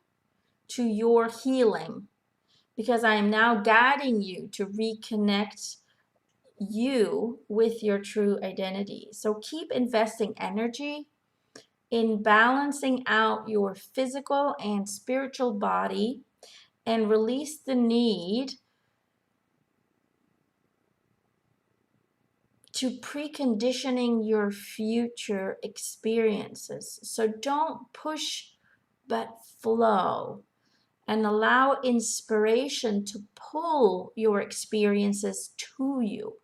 to your healing, because I am now guiding you to reconnect you with your true identity. So keep investing energy in balancing out your physical and spiritual body, and release the need to preconditioning your future experiences. So don't push, but flow, and allow inspiration to pull your experiences to you.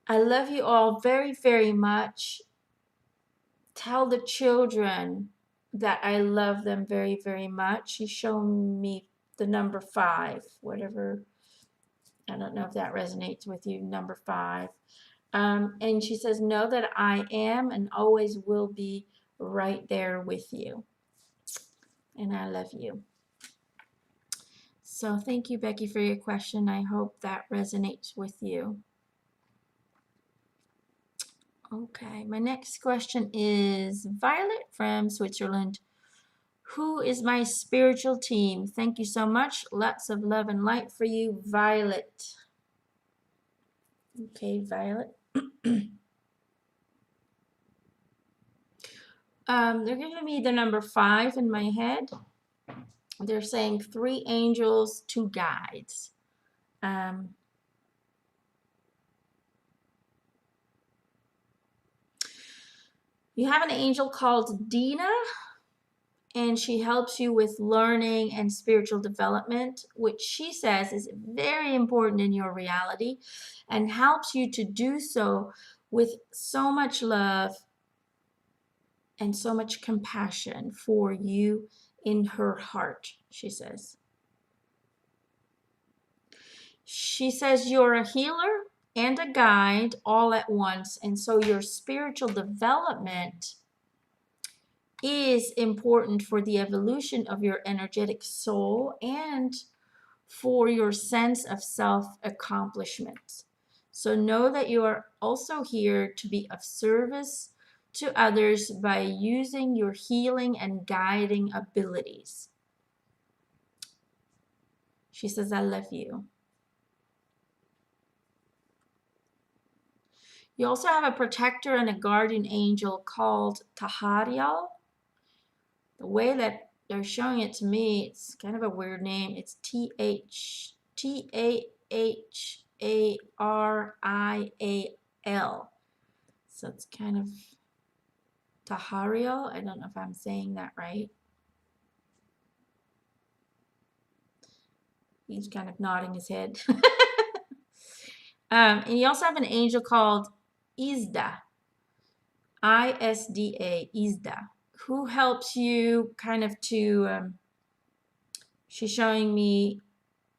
I love you all very, very much. Tell the children that I love them very, very much. She's shown me the number 5, whatever. I don't know if that resonates with you, number 5. And she says, know that I am and always will be right there with you. And I love you. So thank you, Becky, for your question. I hope that resonates with you. Okay, my next question is Violet from Switzerland. Who is my spiritual team? Thank you so much. Lots of love and light for you, Violet. Okay, Violet. They're giving me the number 5 in my head. They're saying 3 angels, 2 guides. You have an angel called Dina, and she helps you with learning and spiritual development, which she says is very important in your reality, and helps you to do so with so much love and so much compassion for you in her heart, she says. She says you're a healer and a guide all at once, and so your spiritual development is important for the evolution of your energetic soul and for your sense of self-accomplishment. So know that you are also here to be of service to others by using your healing and guiding abilities. She says, I love you. You also have a protector and a guardian angel called Tahariel. The way that they're showing it to me, it's kind of a weird name. It's Taharial. So it's kind of Tahariel. I don't know if I'm saying that right. He's kind of nodding his head. And you also have an angel called Isda. I-S-D-A, Isda, who helps you kind of to, she's showing me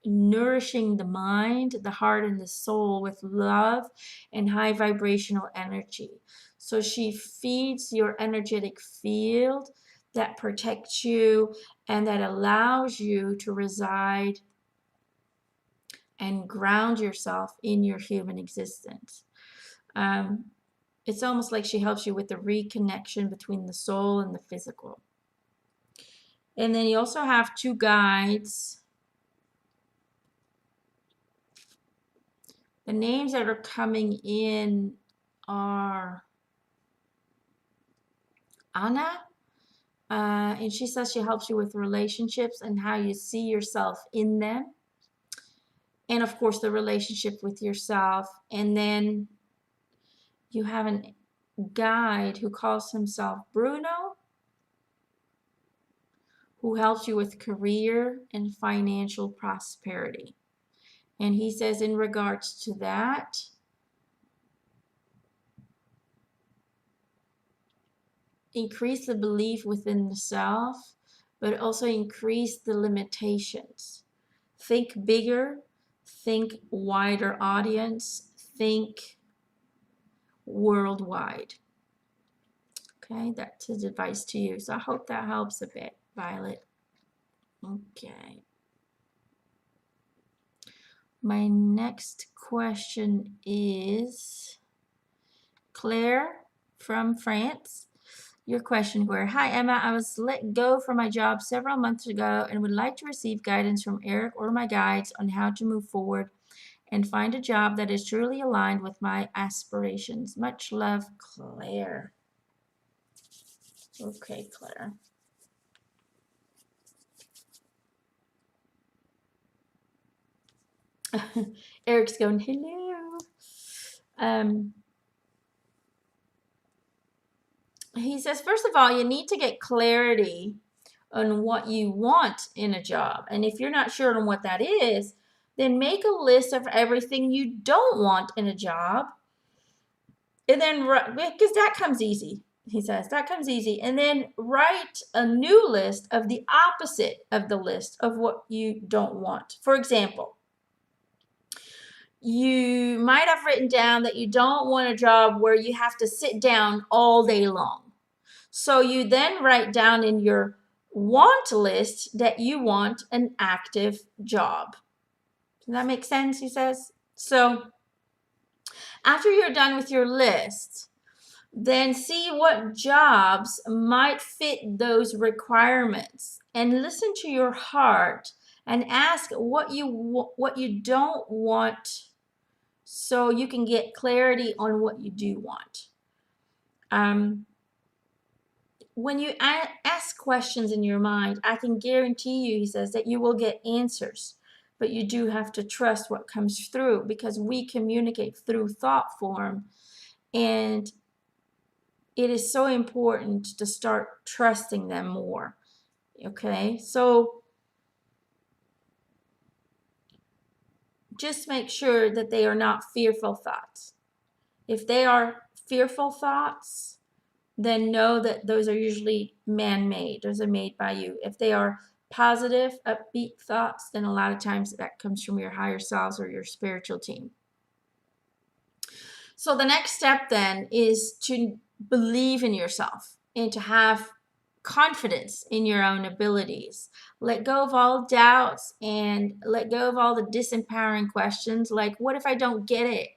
nourishing the mind, the heart, and the soul with love and high vibrational energy. So she feeds your energetic field that protects you and that allows you to reside and ground yourself in your human existence. It's almost like she helps you with the reconnection between the soul and the physical. And then you also have 2 guides. The names that are coming in are Anna, and she says she helps you with relationships and how you see yourself in them. And of course, the relationship with yourself. And then you have a guide who calls himself Bruno, who helps you with career and financial prosperity. And he says, in regards to that, increase the belief within the self, but also increase the limitations. Think bigger, think wider audience, think worldwide. Okay, that's his advice to you. So I hope that helps a bit, Violet. Okay. My next question is Claire from France. Your question, Claire. Hi, Emma. I was let go from my job several months ago and would like to receive guidance from Eric or my guides on how to move forward and find a job that is truly aligned with my aspirations. Much love, Claire. Okay, Claire. Eric's going, hello. He says, first of all, you need to get clarity on what you want in a job. And if you're not sure on what that is, then make a list of everything you don't want in a job. And then, because that comes easy, he says, that comes easy. And then write a new list of the opposite of the list of what you don't want. For example, you might have written down that you don't want a job where you have to sit down all day long. So you then write down in your want list that you want an active job. Does that make sense, he says? So after you're done with your list, then see what jobs might fit those requirements and listen to your heart and ask what you don't want so you can get clarity on what you do want. When you ask questions in your mind, I can guarantee you, he says, that you will get answers. But you do have to trust what comes through because we communicate through thought form. And it is so important to start trusting them more. Okay? So just make sure that they are not fearful thoughts. If they are fearful thoughts, then know that those are usually man-made. Those are made by you. If they are positive, upbeat thoughts, then a lot of times that comes from your higher selves or your spiritual team. So the next step then is to believe in yourself and to have confidence in your own abilities. Let go of all doubts and let go of all the disempowering questions like, what if I don't get it?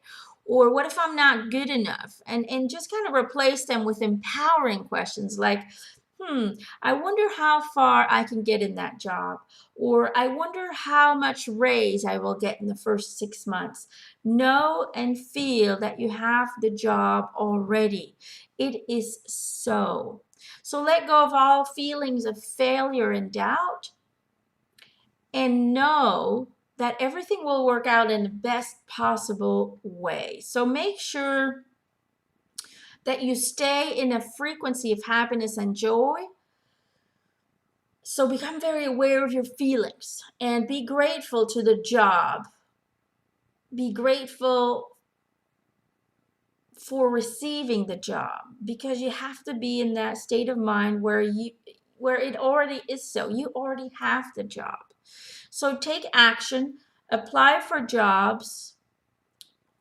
Or what if I'm not good enough? And just kind of replace them with empowering questions like, I wonder how far I can get in that job. Or I wonder how much raise I will get in the first 6 months. Know and feel that you have the job already. It is so. So let go of all feelings of failure and doubt and know that everything will work out in the best possible way. So make sure that you stay in a frequency of happiness and joy. So become very aware of your feelings and be grateful to the job. Be grateful for receiving the job because you have to be in that state of mind where it already is so. You already have the job. So take action, apply for jobs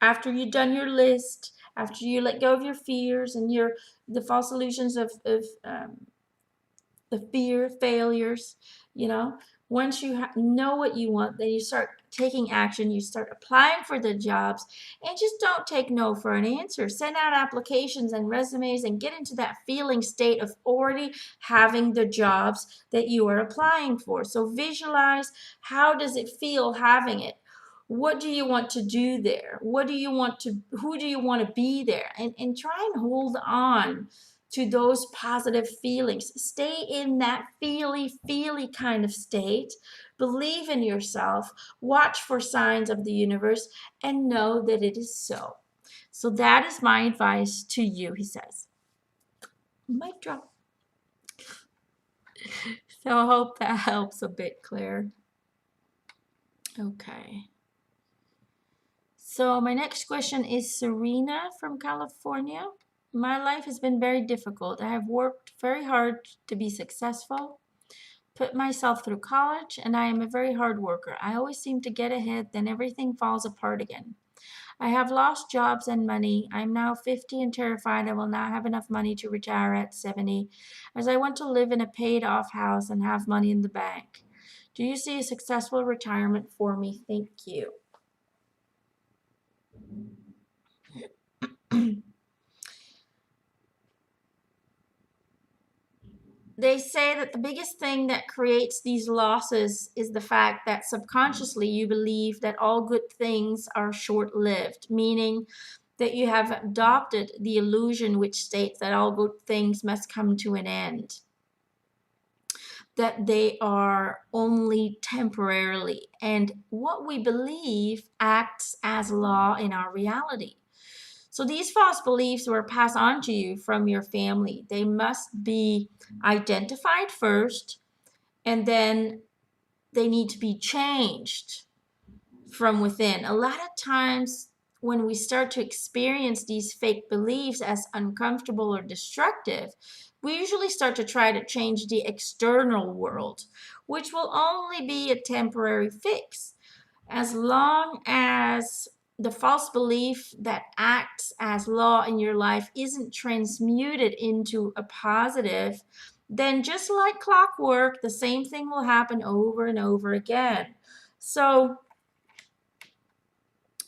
after you've done your list, after you let go of your fears and the false illusions of the fear, failures, Once you know what you want, then you start taking action. You start applying for the jobs, and just don't take no for an answer. Send out applications and resumes and get into that feeling state of already having the jobs that you are applying for. So visualize, how does it feel having it? What do you want to do there? What do you want to, who do you want to be there? And try and hold on to those positive feelings. Stay in that feely kind of state. Believe in yourself. Watch for signs of the universe and know that it is so. So that is my advice to you, he says. Mic drop. So I hope that helps a bit, Claire. Okay. So my next question is Serena from California. My life has been very difficult. I have worked very hard to be successful, put myself through college, and I am a very hard worker. I always seem to get ahead, then everything falls apart again. I have lost jobs and money. I am now 50 and terrified I will not have enough money to retire at 70, as I want to live in a paid-off house and have money in the bank. Do you see a successful retirement for me? Thank you. They say that the biggest thing that creates these losses is the fact that subconsciously you believe that all good things are short-lived, meaning that you have adopted the illusion which states that all good things must come to an end, that they are only temporarily, and what we believe acts as law in our reality. So these false beliefs were passed on to you from your family. They must be identified first, and then they need to be changed from within. A lot of times when we start to experience these fake beliefs as uncomfortable or destructive, we usually start to try to change the external world, which will only be a temporary fix. As long as the false belief that acts as law in your life isn't transmuted into a positive, then just like clockwork, the same thing will happen over and over again. So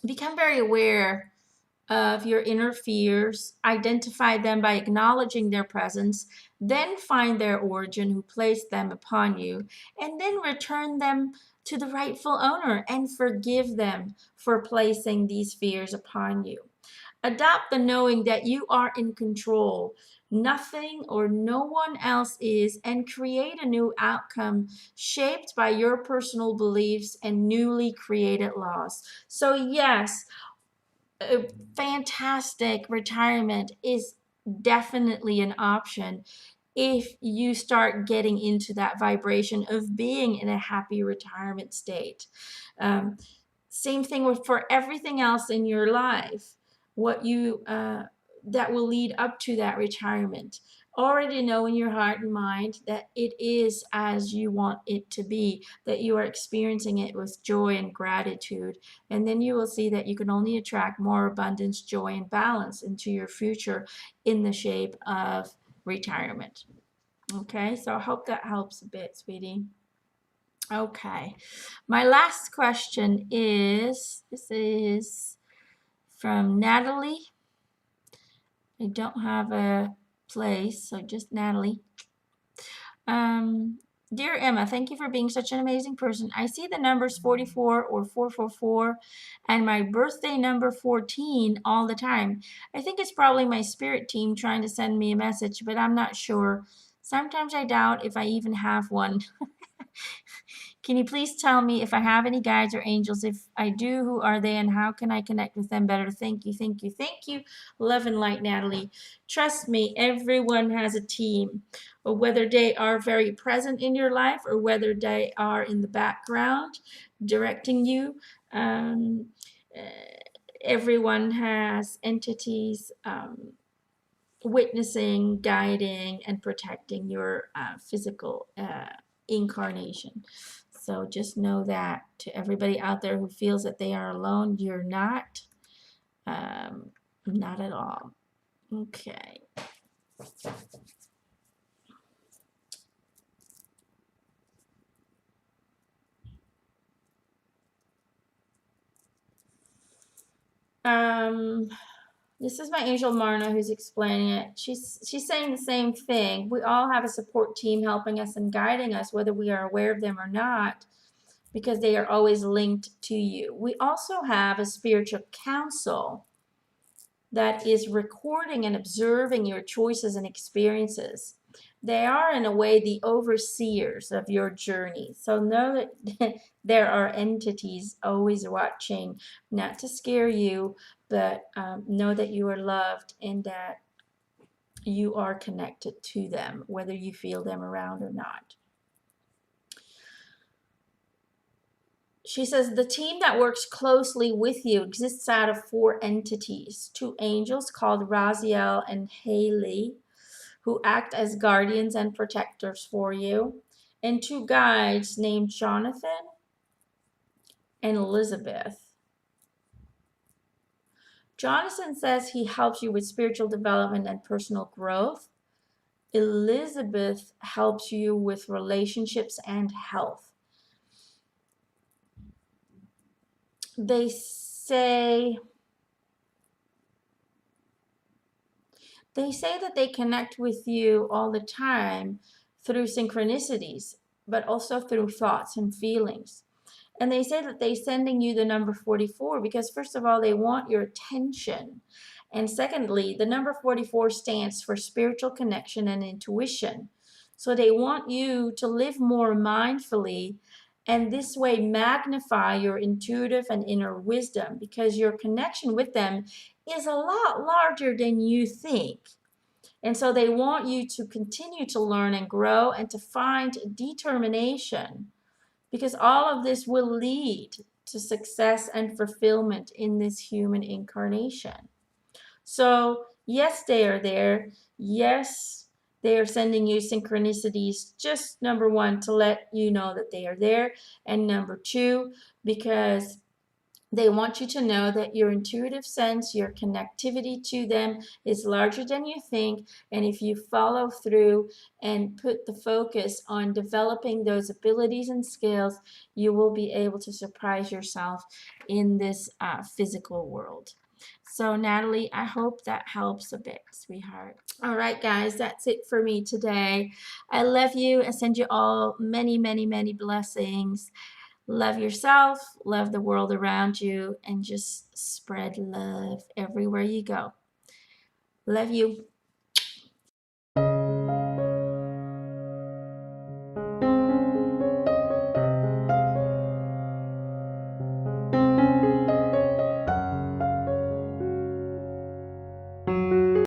become very aware of your inner fears, identify them by acknowledging their presence, then find their origin, who placed them upon you, and then return them to the rightful owner and forgive them for placing these fears upon you. Adopt the knowing that you are in control. Nothing or no one else is, and create a new outcome shaped by your personal beliefs and newly created laws. So yes, a fantastic retirement is definitely an option if you start getting into that vibration of being in a happy retirement state. Um, Same thing with for everything else in your life, what you that will lead up to that retirement. Already know in your heart and mind that it is as you want it to be, that you are experiencing it with joy and gratitude. And then you will see that you can only attract more abundance, joy, and balance into your future in the shape of retirement. Okay, so I hope that helps a bit, sweetie. Okay, my last question is, this is from Natalie. I don't have a place, so just Natalie. Dear Emma, thank you for being such an amazing person. I see the numbers 44 or 444 and my birthday number 14 all the time. I think it's probably my spirit team trying to send me a message, but I'm not sure. Sometimes I doubt if I even have one. Can you please tell me if I have any guides or angels? If I do, who are they and how can I connect with them better? Thank you, thank you, thank you. Love and light, Natalie. Trust me, everyone has a team. Or whether they are very present in your life or whether they are in the background directing you. Um, Everyone has entities witnessing, guiding, and protecting your physical incarnation. So just know that to everybody out there who feels that they are alone, you're not. Not at all. Okay. This is my angel Marna who's explaining it. She's saying the same thing. We all have a support team helping us and guiding us, whether we are aware of them or not, because they are always linked to you. We also have a spiritual council that is recording and observing your choices and experiences. They are, in a way, the overseers of your journey. So know that there are entities always watching, not to scare you, but know that you are loved and that you are connected to them, whether you feel them around or not. She says the team that works closely with you exists out of 4 entities: 2 angels called Raziel and Haley, who act as guardians and protectors for you, and 2 guides named Jonathan and Elizabeth. Jonathan says he helps you with spiritual development and personal growth. Elizabeth helps you with relationships and health. They say that they connect with you all the time through synchronicities, but also through thoughts and feelings. And they say that they're sending you the number 44 because, first of all, they want your attention. And secondly, the number 44 stands for spiritual connection and intuition. So they want you to live more mindfully and this way magnify your intuitive and inner wisdom, because your connection with them is a lot larger than you think. And so they want you to continue to learn and grow and to find determination, because all of this will lead to success and fulfillment in this human incarnation. So, yes, they are there. Yes, they are sending you synchronicities. Just number 1, to let you know that they are there. And number 2, because they want you to know that your intuitive sense, your connectivity to them is larger than you think. And if you follow through and put the focus on developing those abilities and skills, you will be able to surprise yourself in this physical world. So, Natalie, I hope that helps a bit, sweetheart. All right, guys, that's it for me today. I love you. I send you all many, many, many blessings. Love yourself, love the world around you, and just spread love everywhere you go. Love you.